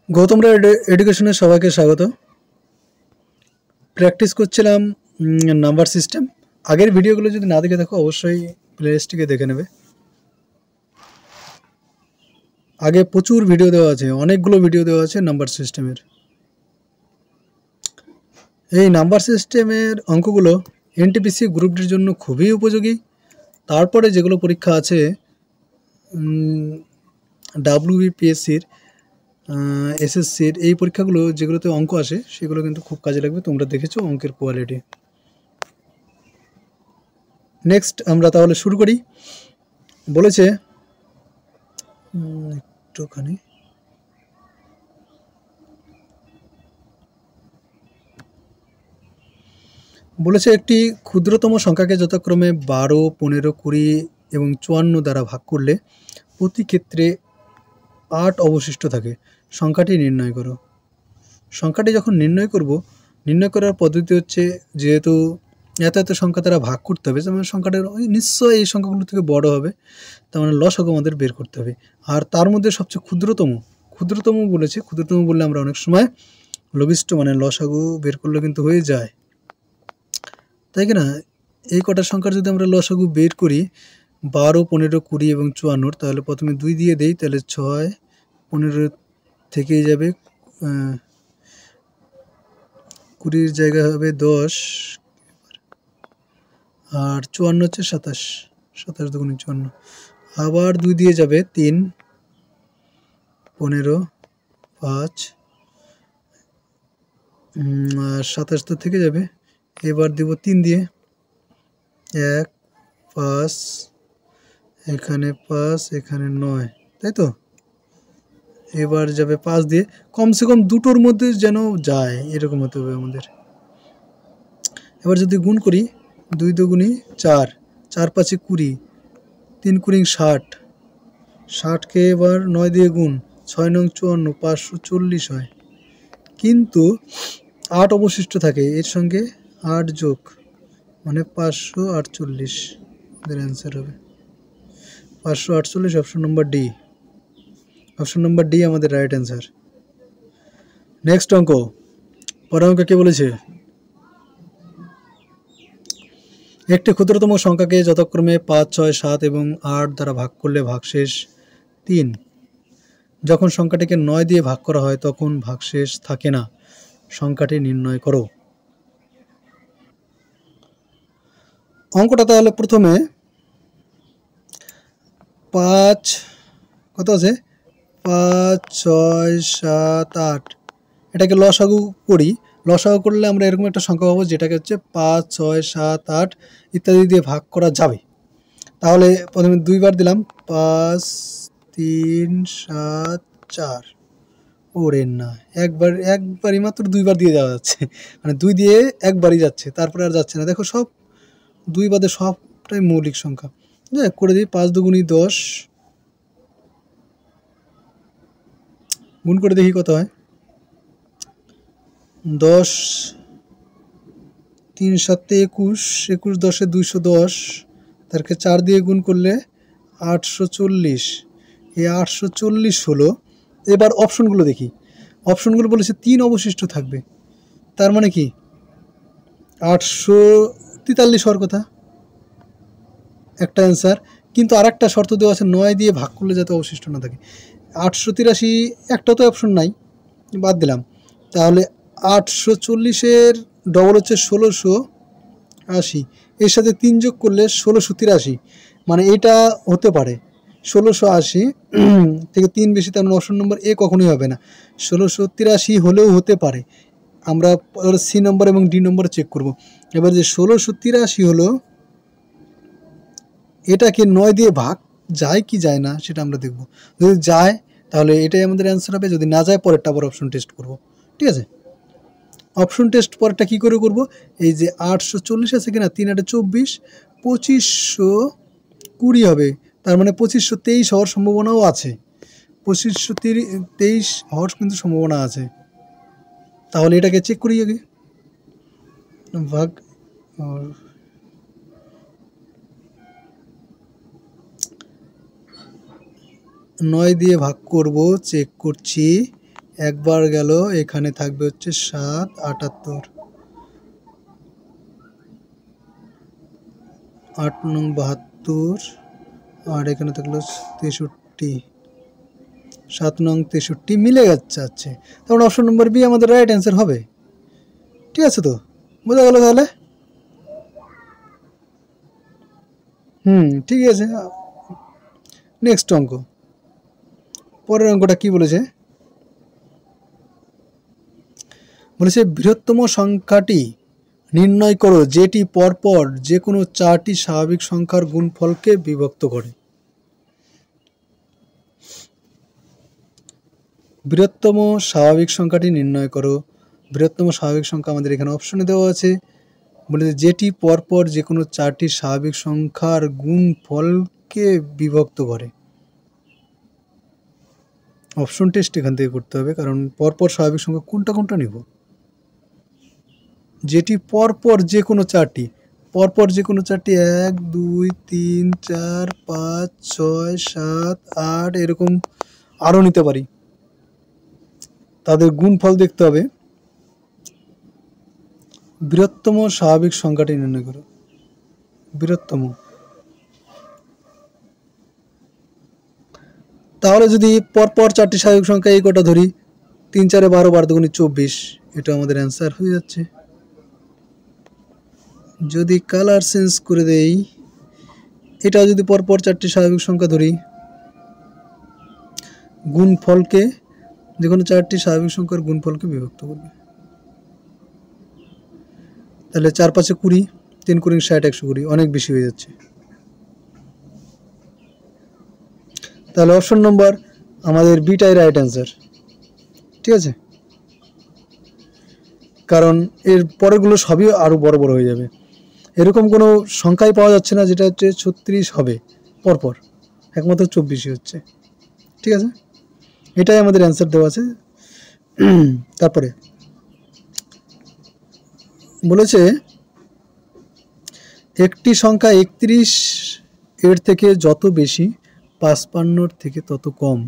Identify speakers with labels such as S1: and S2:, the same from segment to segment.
S1: গৌতম রায় এডুকেশনের সবাইকে স্বাগত। প্র্যাকটিস করছিলাম নাম্বার সিস্টেম। আগের ভিডিওগুলো যদি না দেখে থাকো অবশ্যই প্লেলিস্টটিকে দেখে নেবে। আগে প্রচুর ভিডিও দেওয়া আছে, অনেকগুলো ভিডিও দেওয়া আছে নাম্বার সিস্টেমের। এই নাম্বার সিস্টেমের অঙ্কগুলো এনটিপিসি গ্রুপটির জন্য খুবই উপযোগী। তারপরে যেগুলো পরীক্ষা আছে ডাব্লিউবিপিএসসির, এসএসসির, এই পরীক্ষাগুলো যেগুলোতে অঙ্ক আসে সেগুলো কিন্তু খুব কাজে লাগবে। তোমরা দেখেছো অঙ্কের কোয়ালিটি। নেক্সট আমরা তাহলে শুরু করি। বলেছে একটুখানি বলেছে একটি ক্ষুদ্রতম সংখ্যাকে যথাক্রমে 12, 15, 20 এবং 54 দ্বারা ভাগ করলে প্রতি ক্ষেত্রে 8 অবশিষ্ট থাকে। সংখ্যাটি নির্ণয় করো। সংখ্যাটি যখন নির্ণয় করব, নির্ণয় করার পদ্ধতি হচ্ছে, যেহেতু এত এত সংখ্যা দ্বারা ভাগ করতে হবে, যেমন সংখ্যাটা নিশ্চয়ই এই সংখ্যাগুলো থেকে বড় হবে, তার মানে লসাগু আমাদের বের করতে হবে। আর তার মধ্যে সবচেয়ে ক্ষুদ্রতম বলেছে। ক্ষুদ্রতম বললে আমরা অনেক সময় লঘিষ্ঠ মানে লসাগু বের করলে কিন্তু হয়ে যায়, তাই কি না? এই কটা সংখ্যার যদি আমরা লসাগু বের করি 12, 15, 20 এবং 54, তাহলে প্রথমে 2 দিয়ে দেই, তাহলে 6, 15 থেকেই যাবে, 20 জায়গায় হবে 10, আর 54 হচ্ছে 27, 27 দুগুণে 54, আবার 2 দিয়ে যাবে 3, 15, 5, আর 27 তো থেকে যাবে। এবার দিব 3 দিয়ে, 1, 5, এখানে 5, এখানে 9, তাই তো? এবার যাবে 5 দিয়ে, কমসে কম দুটোর মধ্যে যেন যায় এরকম হতে হবে আমাদের। এবার যদি গুণ করি, 2 দুগুণি 4, 4 5 20, 3 কুড়ি 60, 60কে এবার 9 দিয়ে গুণ, 6 9 54, 540 হয়। কিন্তু 8 অবশিষ্ট থাকে, এর সঙ্গে 8 যোগ মানে 548 এর অ্যান্সার হবে 548। Option number D, option number D আমাদের রাইট অ্যান্সার। নেক্সট অঙ্ক, পরের অঙ্ক কে বলেছে? একটি ক্ষুদ্রতম সংখ্যাকে যথাক্রমে 5, 6, 7 এবং 8 দ্বারা ভাগ করলে ভাগশেষ 3। যখন সংখ্যাটিকে 9 দিয়ে ভাগ করা হয় তখন ভাগশেষ থাকে না। সংখ্যাটি নির্ণয় করো। অঙ্কটা তাহলে প্রথমে 5 কত আছে, 5, 6, 7, 8, এটাকে লসাগু করি। লসাগু করলে আমরা এরকম একটা সংখ্যা পাবো যেটাকে হচ্ছে 5, 6, 7, 8 ইত্যাদি দিয়ে ভাগ করা যাবে। তাহলে প্রথমে 2 বার দিলাম, 5, 3, 7, 4। ওরে না, একবারই মাত্র 2 বার দিয়ে যাওয়া যাচ্ছে, মানে 2 দিয়ে একবারই যাচ্ছে, তারপরে আর যাচ্ছে না। দেখো সব 2 বাদে সবটাই মৌলিক সংখ্যা। করে দিই, 5 দুগুণি 10, গুণ করে দেখি কত হয়। 10, 3 7 21, 21 10 210, তারকে 4 দিয়ে গুণ করলে 840। এই 840 হলো। এবার অপশনগুলো দেখি। অপশনগুলো বলেছে 3 অবশিষ্ট থাকবে, তার মানে কি 843 হওয়ার কথা একটা অ্যান্সার। কিন্তু আর একটা শর্ত দেওয়া আছে, 9 দিয়ে ভাগ করলে যাতে অবশিষ্ট না থাকে। 883 একটা তো অপশন নাই, বাদ দিলাম। তাহলে 840-এর ডবল হচ্ছে 1680, এর সাথে 3 যোগ করলে 1683, মানে এটা হতে পারে 1680 থেকে 3 বেশি, তার মানে অপশন নম্বর এ কখনোই হবে না। 1683 হলেও হতে পারে। আমরা সি নম্বর এবং ডি নম্বর চেক করব। এবার যে 1683 হলো, এটাকে 9 দিয়ে ভাগ যায় কি যায় না সেটা আমরা দেখব। যদি যায় তাহলে এটাই আমাদের অ্যান্সার হবে, যদি না যায় পরেরটা আবার অপশন টেস্ট করব। ঠিক আছে, অপশন টেস্ট পরেরটা কী করে করব? এই যে 840 আছে কিনা, 3 8 24, 2520 হবে, তার মানে 2523 হওয়ার সম্ভাবনাও আছে। 2523 হওয়ার কিন্তু সম্ভাবনা আছে। তাহলে এটাকে চেক করি আগে। ভাগ 9 দিয়ে ভাগ করব, চেক করছি। একবার গেল, এখানে থাকবে হচ্ছে 7 78, 8 নং 72, আর এখানে থাকলো 63, 7 নং 63 মিলে যাচ্ছে। তখন অপশন নম্বর বি আমাদের রাইট অ্যান্সার হবে। ঠিক আছে, তো বোঝা গেল তাহলে? ঠিক আছে। নেক্সট অঙ্ক, পরের অঙ্কটা কি বলেছে? বলেছে বৃহত্তম সংখ্যাটি নির্ণয় করো যেটি পরপর যে কোনো 4টি স্বাভাবিক সংখ্যার গুণফলকে বিভক্ত করে। বৃহত্তম স্বাভাবিক সংখ্যাটি নির্ণয় করো। বৃহত্তম স্বাভাবিক সংখ্যা আমাদের এখানে অপশনে দেওয়া আছে। বলেছে যেটি পরপর যে কোনো 4টি স্বাভাবিক সংখ্যার গুণফলকে বিভক্ত করে। অপশন টেস্ট এখান থেকে করতে হবে, কারণ পরপর স্বাভাবিক সংখ্যা কোনটা নিব। যেটি পরপর যে কোনো 4টি, পরপর যে কোনো 4টি 1 2 3 4 5 6 7 8 এরকম আরও নিতে পারি, তাদের গুণফল দেখতে হবে। বৃহত্তম স্বাভাবিক সংখ্যাটি নির্ণয় করো। বৃহত্তম, তাহলে যদি পরপর 4টি স্বাভাবিক সংখ্যা এই কটা ধরি, 3 4 12 12 দুগুণে 24, এটা আমাদের অ্যান্সার হয়ে যাচ্ছে। যদি কালার চেঞ্জ করে দেই, এটা যদি পরপর 4টি স্বাভাবিক সংখ্যা ধরি, গুণফলকে যে কোনো 4টি স্বাভাবিক সংখ্যার গুণফলকে বিভক্ত করবে। তাহলে 4 5 20, 3 20 60 120, অনেক বেশি হয়ে যাচ্ছে। তাহলে অপশন নম্বর আমাদের বিটাই রাইট অ্যান্সার। ঠিক আছে, কারণ এর পরেরগুলো সবই আরও বড় বড় হয়ে যাবে। এরকম কোনো সংখ্যাই পাওয়া যাচ্ছে না যেটা হচ্ছে 36 হবে পরপর, একমাত্র 24ই হচ্ছে। ঠিক আছে, এটাই আমাদের অ্যান্সার দেওয়া আছে। তারপরে বলেছে একটি সংখ্যা 31 এর থেকে যত বেশি 55 থেকে তত কম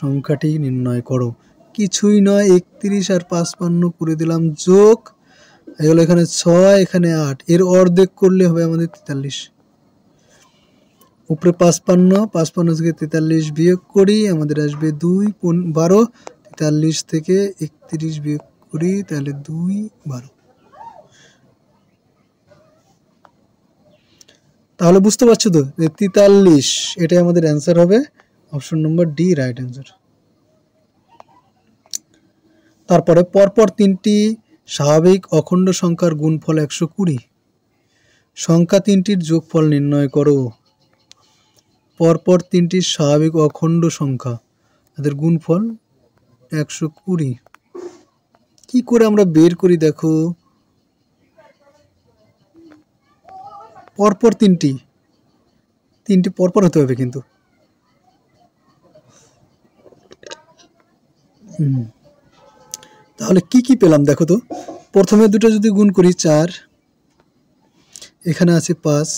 S1: সংখ্যাটি নির্ণয় করো। কিছুই নয়, 31 আর 55 করে দিলাম যোগ, এগুলো এখানে 6 এখানে 8, এর অর্ধেক করলে হবে আমাদের 43। উপরে 55 থেকে 43 বিয়োগ করি, আমাদের আসবে 2 12, 43 থেকে 31 বিয়োগ করি, তাহলে 2 12। তাহলে বুঝতে পারছো তো যে 43, এটাই আমাদের অ্যান্সার হবে। Option number D right answer. তারপরে পরপর 3টি স্বাভাবিক অখণ্ড সংখ্যার গুণফল 120। সংখ্যা 3টির যোগফল নির্ণয় করো। পরপর 3টি স্বাভাবিক অখণ্ড সংখ্যা, তাদের গুণফল 120। কি করে আমরা বের করি দেখো? পরপর 3টি পরপর হতে হবে কিন্তু। তাহলে কি কি পেলাম দেখো তো? প্রথমে দুটো যদি গুণ করি 4, এখানে আছে 5,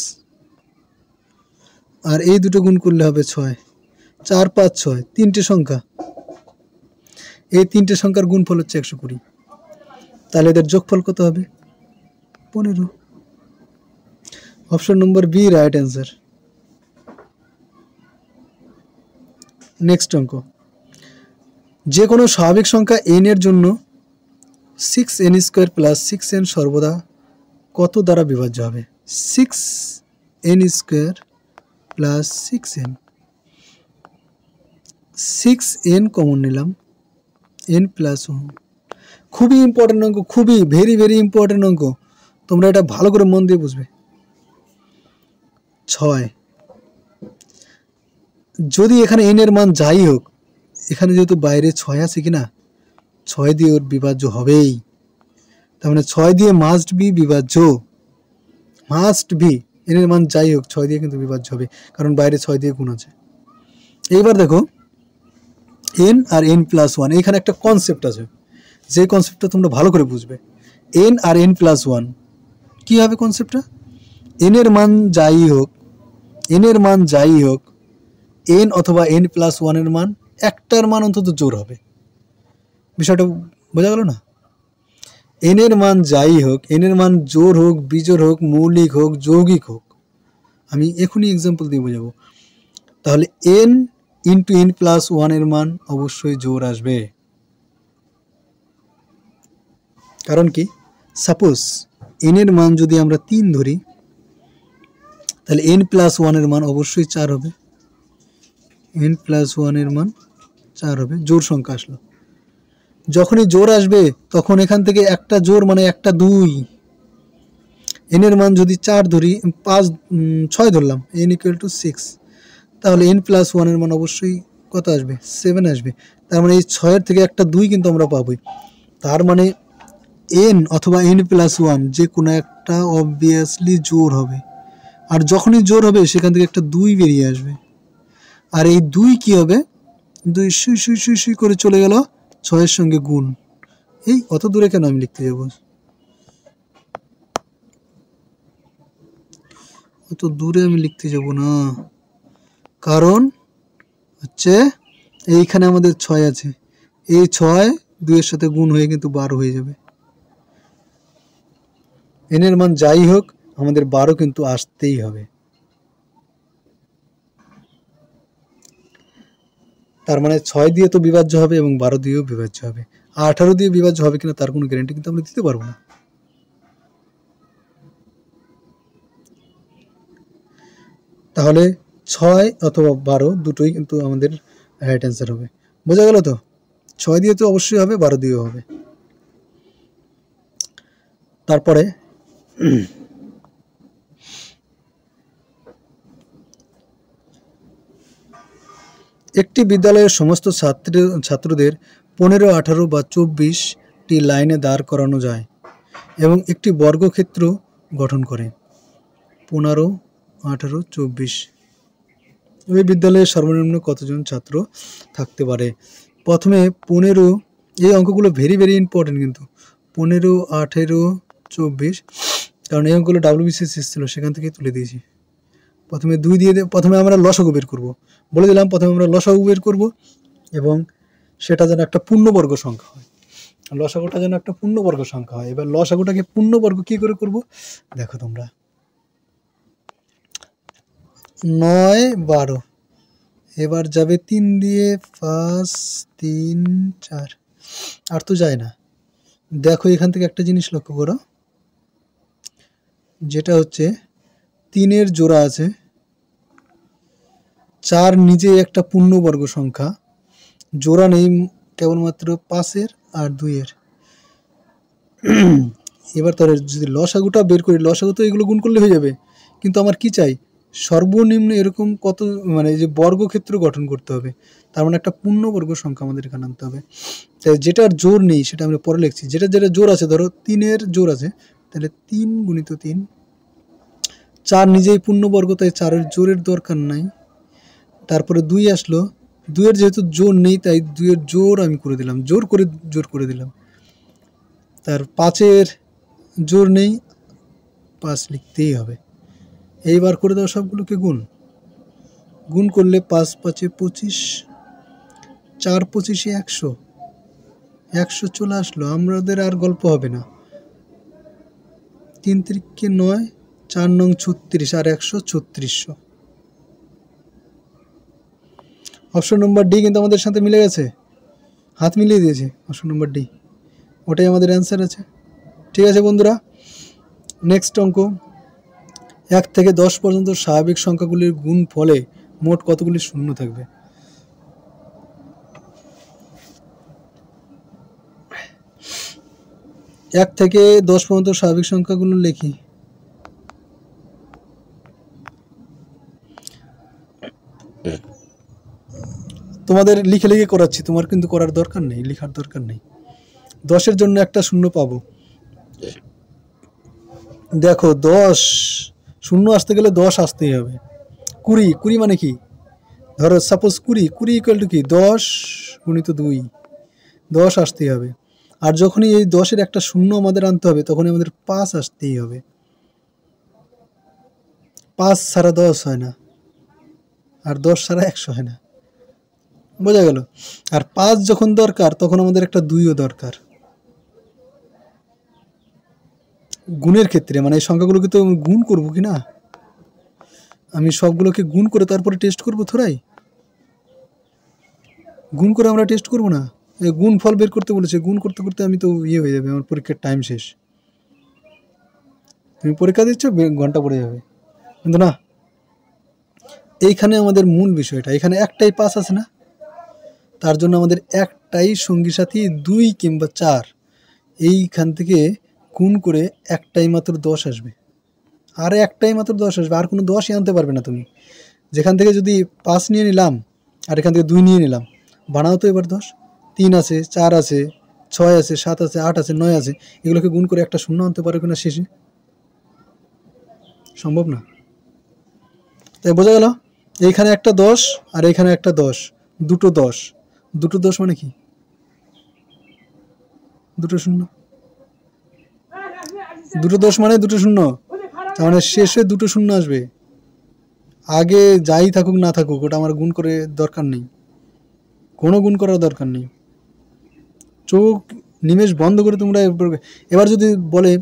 S1: আর এই দুটো গুণ করলে হবে 6। 4 5 6, 3টে সংখ্যা, এই 3টে সংখ্যার গুণফল হচ্ছে 120। তাহলে এদের যোগফল কত হবে? 15। Option number B right answer. Next অঙ্ক, যে কোনো স্বাভাবিক সংখ্যা n এর জন্য 6n² + 6n সর্বদা কত দ্বারা বিভাজ্য হবে? 6n² + 6n, 6n কমন নিলাম, n + 1। খুবই ইম্পর্টেন্ট অঙ্ক, খুবই ভেরি ভেরি ইম্পর্টেন্ট অঙ্ক, তোমরা এটা ভালো করে মন দিয়ে বুঝবে। 6, যদি এখানে n এর মান যাই হোক, এখানে যেহেতু বাইরে 6 আছে কিনা, 6 দিয়ে ওর বিভাজ্য হবেই। তার মানে 6 দিয়ে মাস্ট বি বিভাজ্য, মাস্ট বি, n এর মান যাই হোক 6 দিয়ে কিন্তু বিভাজ্য হবে, কারণ বাইরে 6 দিয়ে গুণ আছে। এইবার দেখো n আর n + 1, এখানে একটা কনসেপ্ট আছে, যে কনসেপ্টটা তোমরা ভালো করে বুঝবে। n আর n + 1 কি হবে কনসেপ্টটা? n এর মান যাই হোক, n অথবা n + 1 এর মান একটার মান অন্তত জোড় হবে। বিষয়টা বোঝা গেল না? এন এর মান যাই হোক, এন এর মান জোড় হোক, বিজোড় হোক, মৌলিক হোক, যৌগিক হোক, আমি এখনই এক্সাম্পল দিয়ে বোঝাবো। তাহলে N into N plus one এর মান অবশ্যই জোড় আসবে। কারণ কি, সাপোজ এন এর মান যদি আমরা 3 ধরি, তাহলে এন প্লাস ওয়ান এর মান অবশ্যই 4 হবে। এন প্লাস ওয়ান এর মান 4 হবে, জোড় সংখ্যা আসলো। যখনই জোড় আসবে তখন এখান থেকে একটা জোড় মানে একটা 2। এন এর মান যদি 4 ধরি, 6 ধরলাম, এন ইকুয়াল টু 6, তাহলে এন প্লাস ওয়ান এর মান অবশ্যই কত আসবে? 7 আসবে। তার মানে এই 6-এর থেকে একটা 2 কিন্তু আমরা পাবোই। তার মানে এন অথবা এন প্লাস ওয়ান যে কোনো একটা অবভিয়াসলি জোড় হবে, আর যখনই জোড় হবে সেখান থেকে একটা 2 বেরিয়ে আসবে। আর এই 2 কি হবে? 2 সুই সুই সুই সুই করে চলে গেল 6-এর সঙ্গে গুণ। এই অত দূরে কেন আমি লিখতে যাব? অত দূরে আমি লিখতে যাব না, কারণ হচ্ছে এইখানে আমাদের 6 আছে, এই 6 2-এর সাথে গুণ হয়ে কিন্তু 12 হয়ে যাবে। এন এর মান যাই হোক আমাদের 12 কিন্তু আসতেই হবে। তার মানে 6 দিয়ে তো বিভাজ্য হবে এবং 12 দিয়েও বিভাজ্য হবে। 18 দিয়ে বিভাজ্য হবে কিনা তার কোনো গ্যারান্টি কিন্তু আমরা দিতে পারবো না। তাহলে 6 অথবা 12 দুটোই কিন্তু আমাদের রাইট অ্যান্সার হবে। বোঝা গেল তো? 6 দিয়ে তো অবশ্যই হবে, 12 দিয়েও হবে। তারপরে একটি বিদ্যালয়ের সমস্ত ছাত্রদের 15, 18 বা 24টি লাইনে দাঁড় করানো যায় এবং একটি বর্গক্ষেত্র গঠন করে। 15, 18, 24। ওই বিদ্যালয়ে সর্বনিম্ন কতজন ছাত্র থাকতে পারে? প্রথমে 15, এই অঙ্কগুলো ভেরি ভেরি ইম্পর্টেন্ট কিন্তু। 15, 18, 24, কারণ এই অঙ্কগুলো WBCS ছিল, সেখান থেকেই তুলে দিয়েছি। প্রথমে 2 দিয়ে প্রথমে আমরা লসাগু বের করব। বলে দিলাম প্রথমে আমরা লসাগু বের করব এবং সেটা যেন একটা পূর্ণবর্গ সংখ্যা হয়। লসাগুটা যেন একটা পূর্ণবর্গ সংখ্যা হয়। এবার লসাগুটাকে পূর্ণবর্গ কি করে করব দেখো তোমরা। 9, 12, এবার যাবে 3 দিয়ে, 5, 3, 4, আর তো যায় না। দেখো এখান থেকে একটা জিনিস লক্ষ্য করো, যেটা হচ্ছে 3-এর জোড়া আছে, 4 নিজে একটা পূর্ণবর্গ সংখ্যা, জোড়া নেই কেবলমাত্র 5-এর আর 2-এর। এবার তাহলে যদি লসাগুটা বের করি, লসাগু তো এগুলো গুণ করলে হয়ে যাবে, কিন্তু আমার কি চাই? সর্বনিম্ন এরকম কত, মানে যে বর্গক্ষেত্র গঠন করতে হবে, তার মানে একটা পূর্ণবর্গ সংখ্যা আমাদের এখানে আনতে হবে। তাই যেটার জোর নেই সেটা আমরা পরে লিখছি, যেটা যেটা জোর আছে, ধরো 3-এর জোর আছে, তাহলে 3 গুণিত 3, 4 নিজেই পূর্ণবর্গ, তাই 4-এর জোরের দরকার নাই। তারপরে 2 আসলো, 2-এর যেহেতু জোর নেই তাই 2-এর জোর আমি করে দিলাম, জোর করে দিলাম। তার 5-এর জোর নেই, 5 লিখতেই হবে। এইবার করে দাও সবগুলোকে গুণ করলে 5 5-এ 25, 4 25-এ 100, 100 চলে আসলো, আমাদের আর গল্প হবে না। 3 3-কে 9, 4 নং 36 আর 100 3600। অপশন নম্বর ডি কিন্তু আমাদের সাথে মিলে গেছে, হাত মিলিয়ে দিয়েছে অপশন নম্বর ডি, ওটাই আমাদের অ্যান্সার আছে। ঠিক আছে বন্ধুরা, নেক্সট অঙ্ক। 1 থেকে 10 পর্যন্ত স্বাভাবিক সংখ্যাগুলির গুণ ফলে মোট কতগুলি শূন্য থাকবে? এক থেকে 10 পর্যন্ত স্বাভাবিক সংখ্যাগুলো লিখি। তোমাদের লিখে লিখে করাচ্ছি, তোমার কিন্তু করার দরকার নেই, লেখার দরকার নেই। 10-এর জন্য একটা শূন্য পাবো। দেখো 10 শূন্য আসতে গেলে 10 আসতেই হবে। 20, 20 মানে কি? ধরো সাপোজ 20, 20 ইকুয়াল টু কি? 10 গুণিত 2, 10 আসতেই হবে। আর যখনই এই 10-এর একটা শূন্য আমাদের আনতে হবে, তখনই আমাদের 5 আসতেই হবে। 5 ছাড়া 10 হয় না, আর 10 ছাড়া 100 হয় না। বোঝা গেল। আর 5 যখন দরকার তখন আমাদের একটা 2ও দরকার গুণের ক্ষেত্রে, মানে এই সংখ্যাগুলোকে তো গুণ করবো কি না, আমি সবগুলোকে গুণ করে তারপরে টেস্ট করবো থোড়াই, গুণ করে আমরা টেস্ট করবো না, এই গুণ ফল বের করতে বলেছে, গুণ করতে করতে আমি তো হয়ে যাবে, আমার পরীক্ষার টাইম শেষ, তুমি পরীক্ষা দিচ্ছ ঘন্টা পড়ে যাবে, কিন্তু না, এইখানে আমাদের মূল বিষয়টা, এখানে একটাই 5 আছে না, তার জন্য আমাদের একটাই সঙ্গী সাথী 2 কিংবা 4, এইখান থেকে গুণ করে একটাই মাত্র 10 আসবে, আর একটাই মাত্র 10 আসবে, আর কোনো 10ই আনতে পারবে না তুমি। যেখান থেকে যদি 5 নিয়ে নিলাম আর এখান থেকে 2 নিয়ে নিলাম, বানাও তো এবার 10, 3 আছে, 4 আছে, 6 আছে, 7 আছে, 8 আছে, 9 আছে, এগুলোকে গুণ করে একটা শূন্য আনতে পারবে কিনা শেষে? সম্ভব না। তাই বোঝা গেল, এইখানে একটা 10 আর এইখানে একটা 10, দুটো 10, দুটো 10 মানে কি, দুটো শূন্য, দুটো 10 মানে দুটো শূন্য, তার মানে শেষে দুটো শূন্য আসবে, আগে যাই থাকুক না থাকুক ওটা আমার গুণ করে দরকার নেই, কোনো গুণ করার দরকার নেই, চোখ নিমেষ বন্ধ করে তোমরা এবার যদি বলে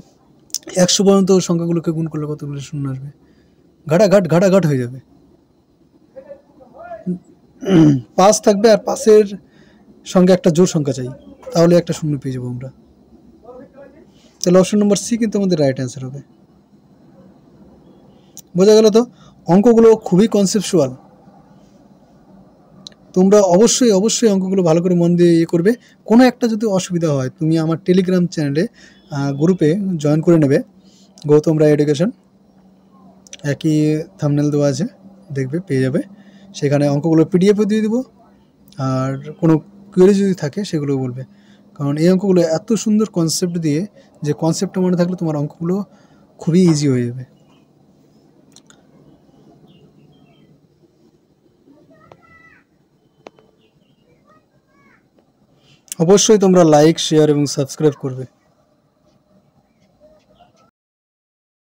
S1: 100 পর্যন্ত সংখ্যাগুলোকে গুণ করলে কতগুলো শূন্য আসবে, ঘাটাঘাট হয়ে যাবে। 5 থাকবে আর 5-এর সঙ্গে একটা জোড় সংখ্যা চাই, তাহলে একটা শূন্য পেয়ে যাবো আমরা। তাহলে অপশন নম্বর সি কিন্তু আমাদের রাইট অ্যান্সার হবে। বোঝা গেল তো, অঙ্কগুলো খুবই কনসেপচুয়াল, তোমরা অবশ্যই অঙ্কগুলো ভালো করে মন দিয়ে করবে। কোনো একটা যদি অসুবিধা হয় তুমি আমার টেলিগ্রাম চ্যানেলে গ্রুপে জয়েন করে নেবে, গৌতম রায় এডুকেশন, একই থাম্বনেল দেওয়া আছে, দেখবে পেয়ে যাবে, সেখানে অঙ্কগুলো পিডিএফও দিয়ে দেবো, আর কোনো কোয়েরি যদি থাকে সেগুলো বলবে, কারণ এই অঙ্কগুলো এত সুন্দর কনসেপ্ট দিয়ে, যে কনসেপ্টটা মনে থাকলে তোমার অঙ্কগুলো খুবই ইজি হয়ে যাবে। অবশ্যই তোমরা লাইক, শেয়ার এবং সাবস্ক্রাইব করবে।